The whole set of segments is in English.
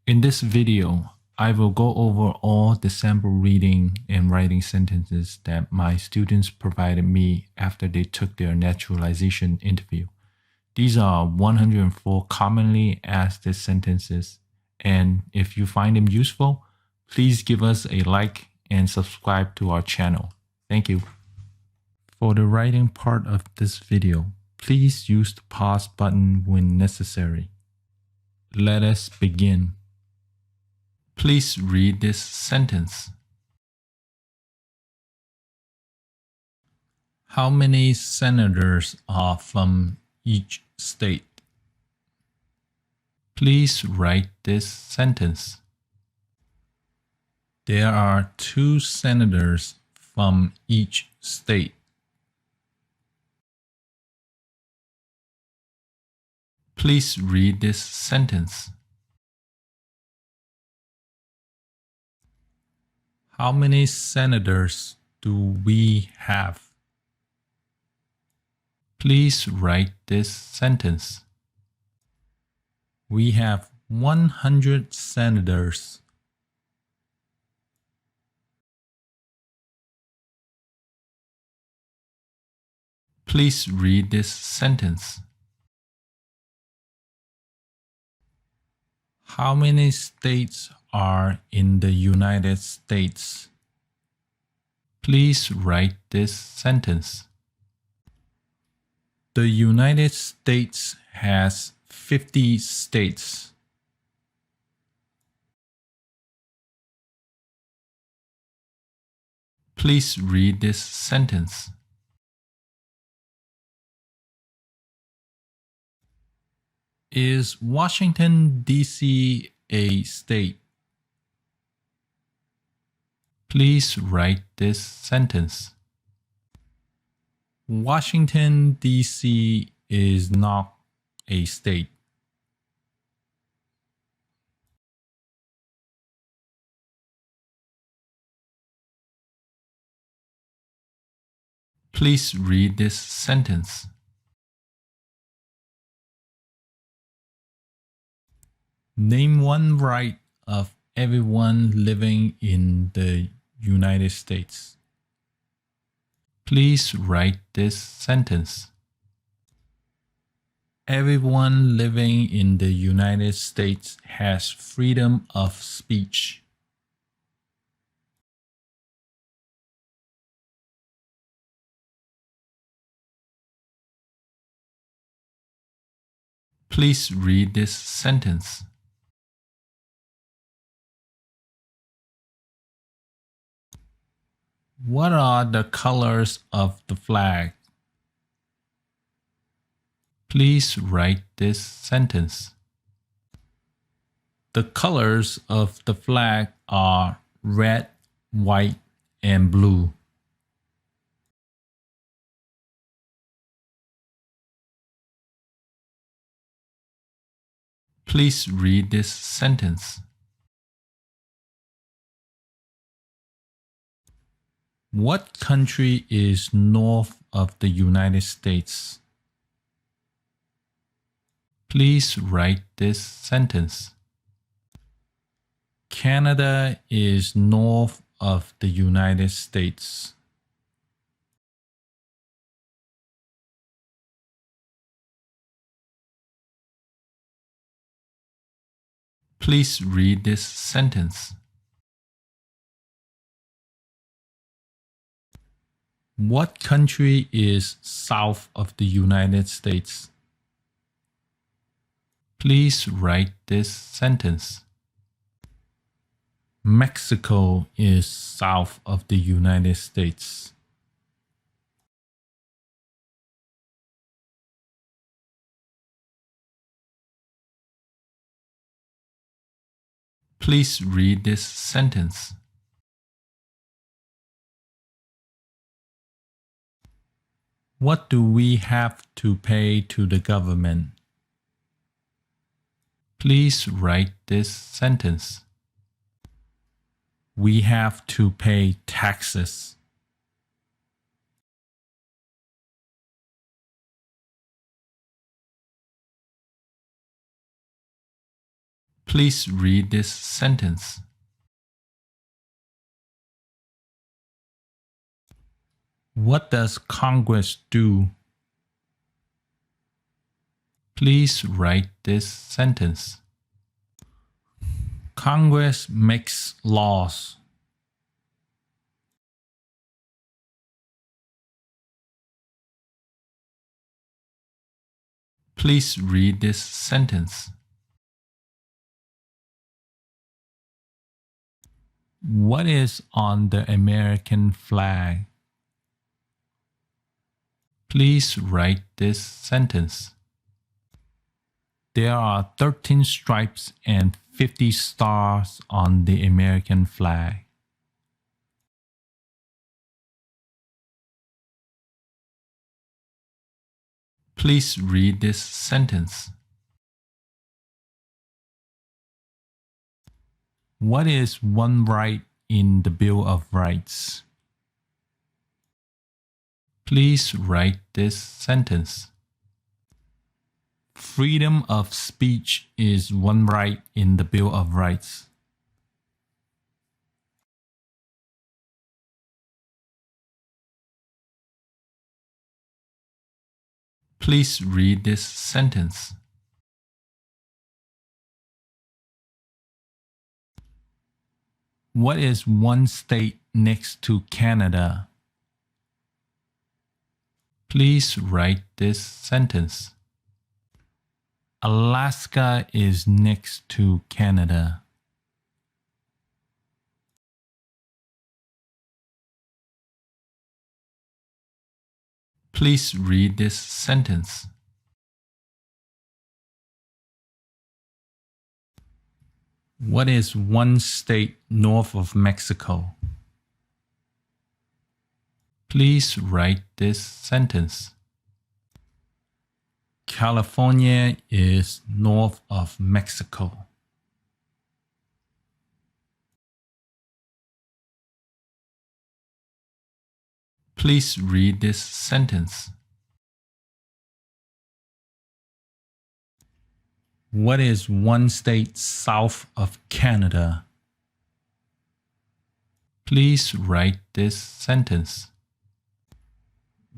In this video, I will go over all the sample reading and writing sentences that my students provided me after they took their naturalization interview. These are 104 commonly asked sentences, and if you find them useful, please give us a like and subscribe to our channel. Thank you. For the writing part of this video, please use the pause button when necessary. Let us begin. Please read this sentence. How many senators are from each state? Please write this sentence. There are 2 senators from each state. Please read this sentence. How many senators do we have? Please write this sentence. We have 100 senators. Please read this sentence. How many states are in the United States? Please write this sentence. The United States has 50 states. Please read this sentence. Is Washington, D.C. a state? Please write this sentence. Washington, D.C. is not a state. Please read this sentence. Name one right of everyone living in the United States. Please write this sentence. Everyone living in the United States has freedom of speech. Please read this sentence. What are the colors of the flag? Please write this sentence. The colors of the flag are red, white, and blue. Please read this sentence. What country is north of the United States? Please write this sentence. Canada is north of the United States. Please read this sentence. What country is south of the United States? Please write this sentence. Mexico is south of the United States. Please read this sentence. What do we have to pay to the government? Please write this sentence. We have to pay taxes. Please read this sentence. What does Congress do? Please write this sentence. Congress makes laws. Please read this sentence. What is on the American flag? Please write this sentence. There are 13 stripes and 50 stars on the American flag. Please read this sentence. What is one right in the Bill of Rights? Please write this sentence. Freedom of speech is one right in the Bill of Rights. Please read this sentence. What is one state next to Canada? Please write this sentence. Alaska is next to Canada. Please read this sentence. What is one state north of Mexico? Please write this sentence. California is north of Mexico. Please read this sentence. What is one state south of Canada? Please write this sentence.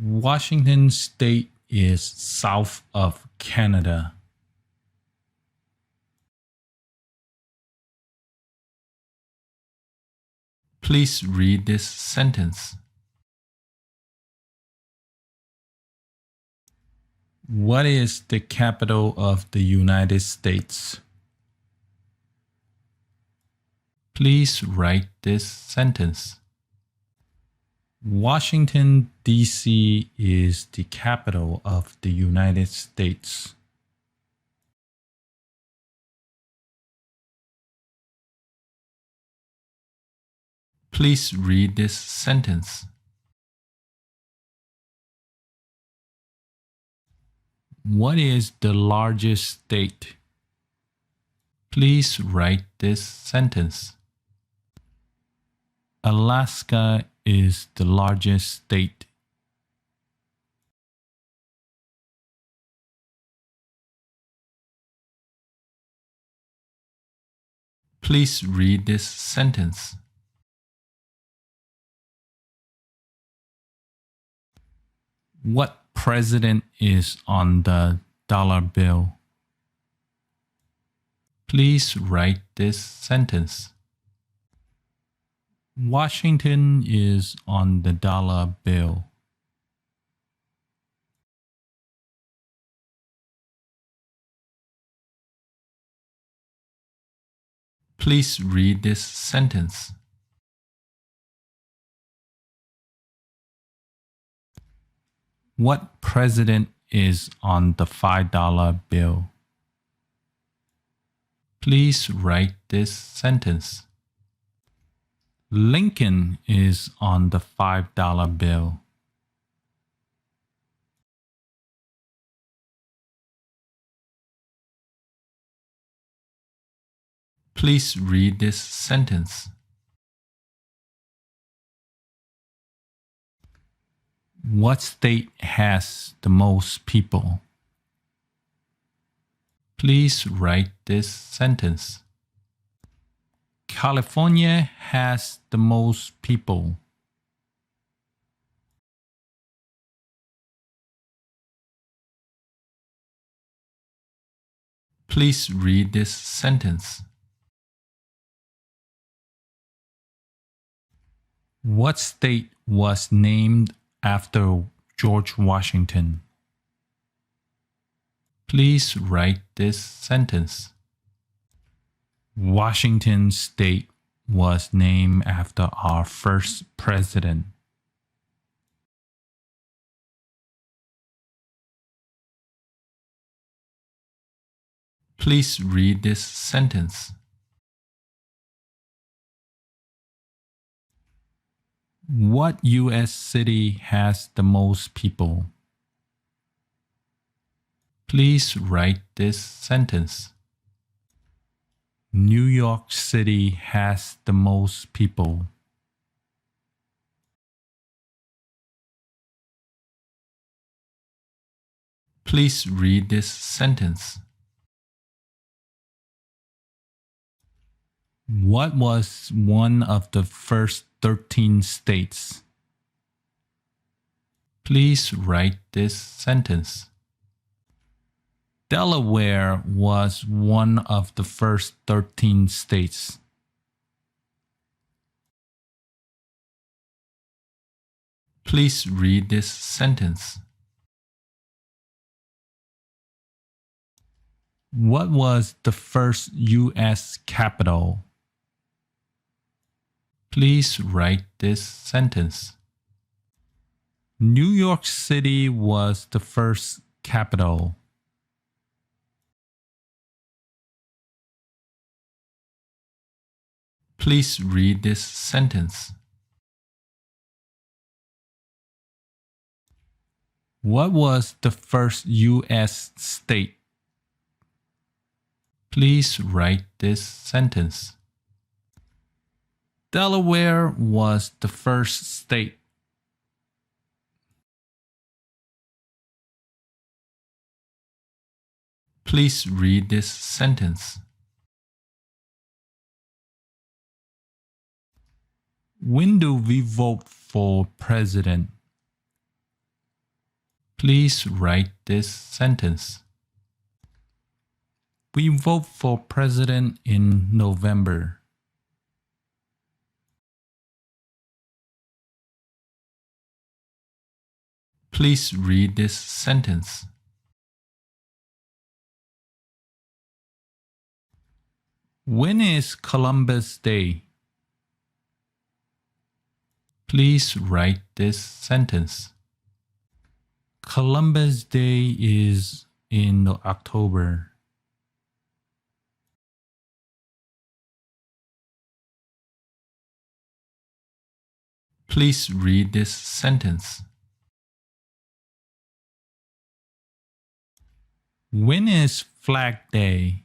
Washington State is south of Canada. Please read this sentence. What is the capital of the United States? Please write this sentence. Washington, D.C. is the capital of the United States. Please read this sentence. What is the largest state? Please write this sentence. Alaska is the largest state. Please read this sentence. What president is on the dollar bill? Please write this sentence. Washington is on the dollar bill. Please read this sentence. What president is on the $5 bill? Please write this sentence. Lincoln is on the $5 bill. Please read this sentence. What state has the most people? Please write this sentence. California has the most people. Please read this sentence. What state was named after George Washington? Please write this sentence. Washington State was named after our first president. Please read this sentence. What U.S. city has the most people? Please write this sentence. New York City has the most people. Please read this sentence. What was one of the first 13 states? Please write this sentence. Delaware was one of the first 13 states. Please read this sentence. What was the first U.S. capital? Please write this sentence. New York City was the first capital. Please read this sentence. What was the first U.S. state? Please write this sentence. Delaware was the first state. Please read this sentence. When do we vote for president? Please write this sentence. We vote for president in November. Please read this sentence. When is Columbus Day? Please write this sentence. Columbus Day is in October. Please read this sentence. When is Flag Day?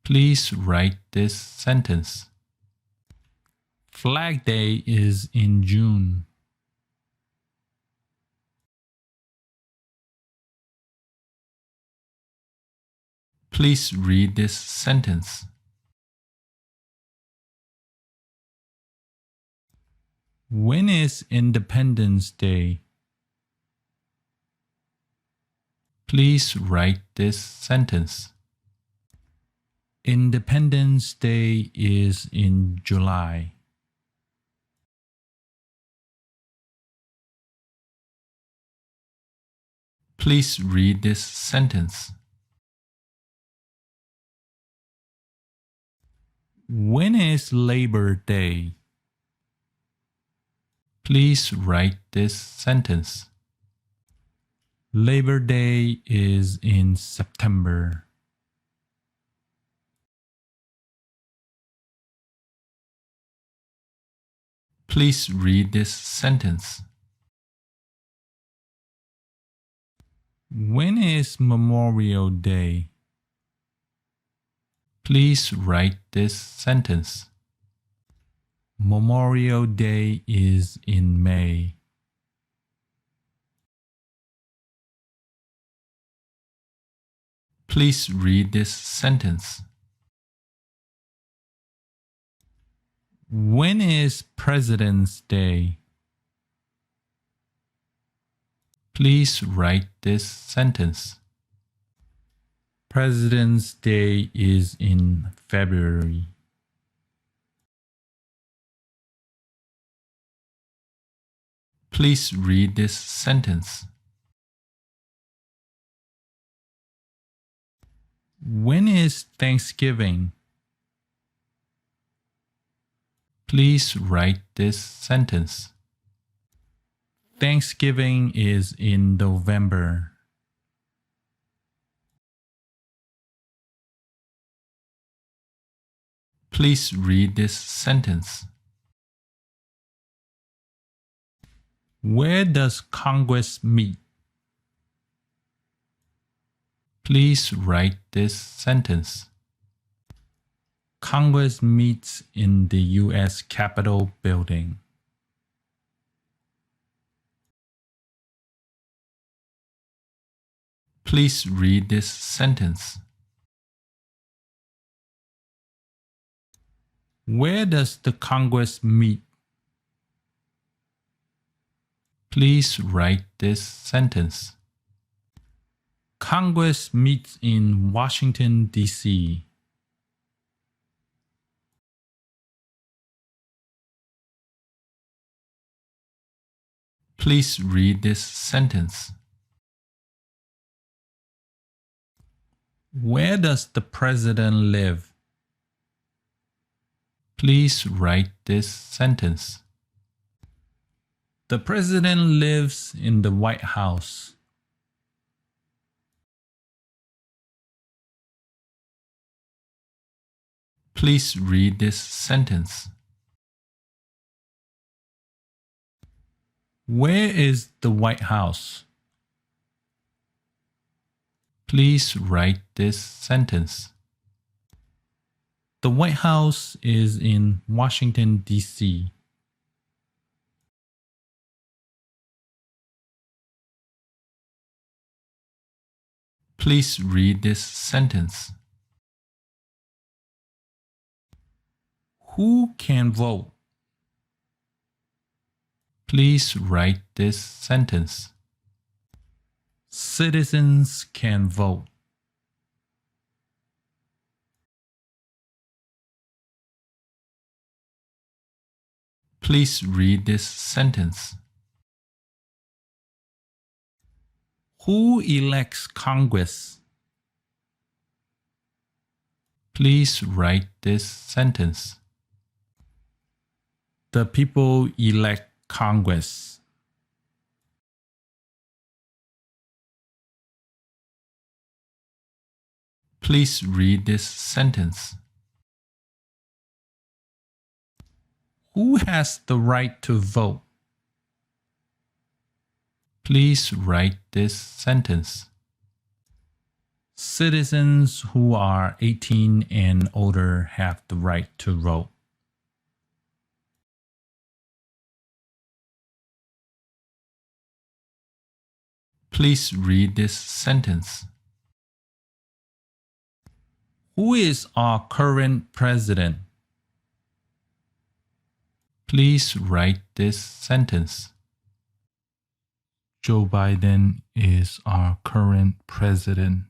Please write this sentence. Flag Day is in June. Please read this sentence. When is Independence Day? Please write this sentence. Independence Day is in July. Please read this sentence. When is Labor Day? Please write this sentence. Labor Day is in September. Please read this sentence. When is Memorial Day? Please write this sentence. Memorial Day is in May. Please read this sentence. When is President's Day? Please write this sentence. President's Day is in February. Please read this sentence. When is Thanksgiving? Please write this sentence. Thanksgiving is in November. Please read this sentence. Where does Congress meet? Please write this sentence. Congress meets in the U.S. Capitol building. Please read this sentence. Where does the Congress meet? Please write this sentence. Congress meets in Washington, D.C. Please read this sentence. Where does the president live? Please write this sentence. The president lives in the White House. Please read this sentence. Where is the White House? Please write this sentence. The White House is in Washington, D.C. Please read this sentence. Who can vote? Please write this sentence. Citizens can vote. Please read this sentence. Who elects Congress? Please write this sentence. The people elect Congress. Please read this sentence. Who has the right to vote? Please write this sentence. Citizens who are 18 and older have the right to vote. Please read this sentence. Who is our current president? Please write this sentence. Joe Biden is our current president.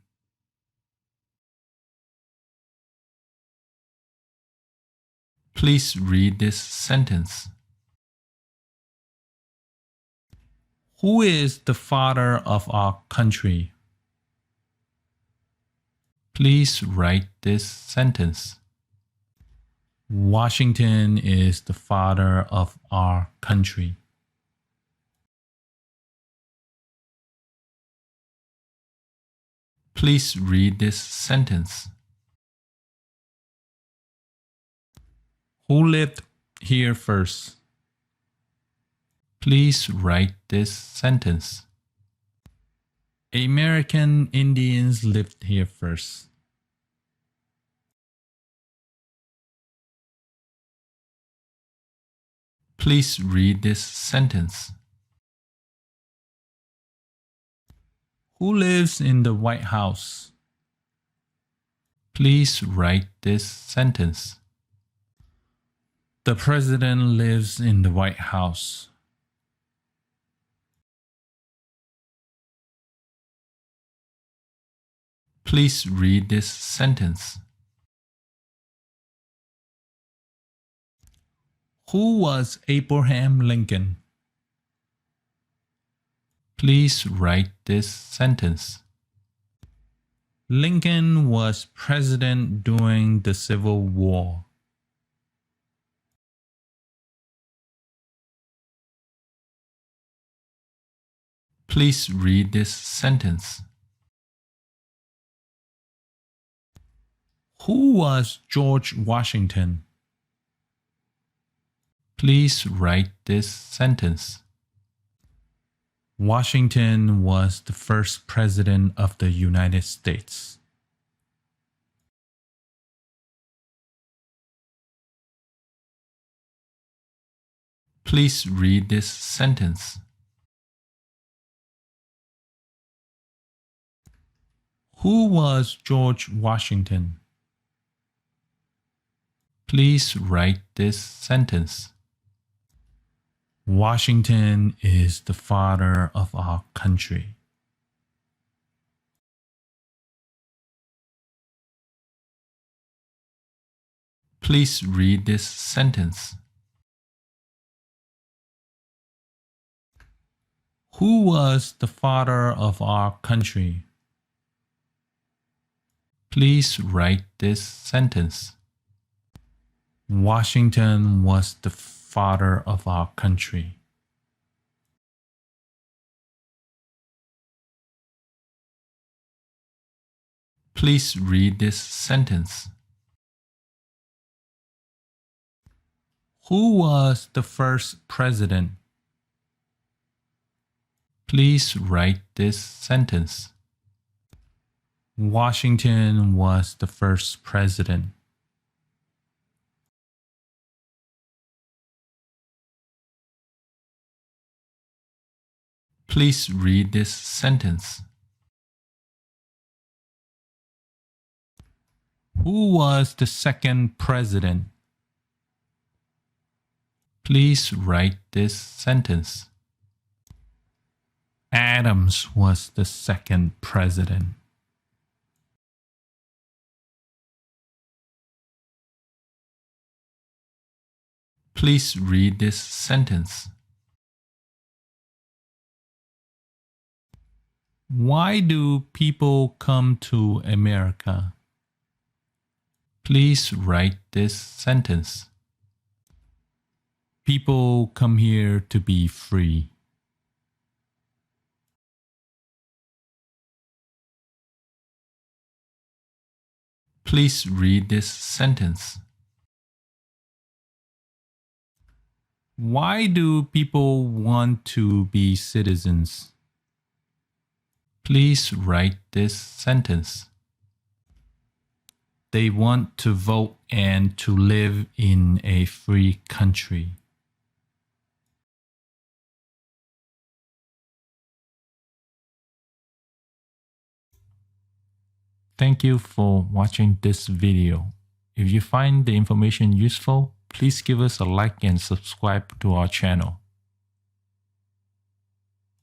Please read this sentence. Who is the father of our country? Please write this sentence. Washington is the father of our country. Please read this sentence. Who lived here first? Please write this sentence. American Indians lived here first. Please read this sentence. Who lives in the White House? Please write this sentence. The president lives in the White House. Please read this sentence. Who was Abraham Lincoln? Please write this sentence. Lincoln was president during the Civil War. Please read this sentence. Who was George Washington? Please write this sentence. Washington was the first president of the United States. Please read this sentence. Who was George Washington? Please write this sentence. Washington is the father of our country. Please read this sentence. Who was the father of our country? Please write this sentence. Washington was the father of our country. Please read this sentence. Who was the first president? Please write this sentence. Washington was the first president. Please read this sentence. Who was the second president? Please write this sentence. Adams was the second president. Please read this sentence. Why do people come to America? Please write this sentence. People come here to be free. Please read this sentence. Why do people want to be citizens? Please write this sentence. They want to vote and to live in a free country. Thank you for watching this video. If you find the information useful, please give us a like and subscribe to our channel.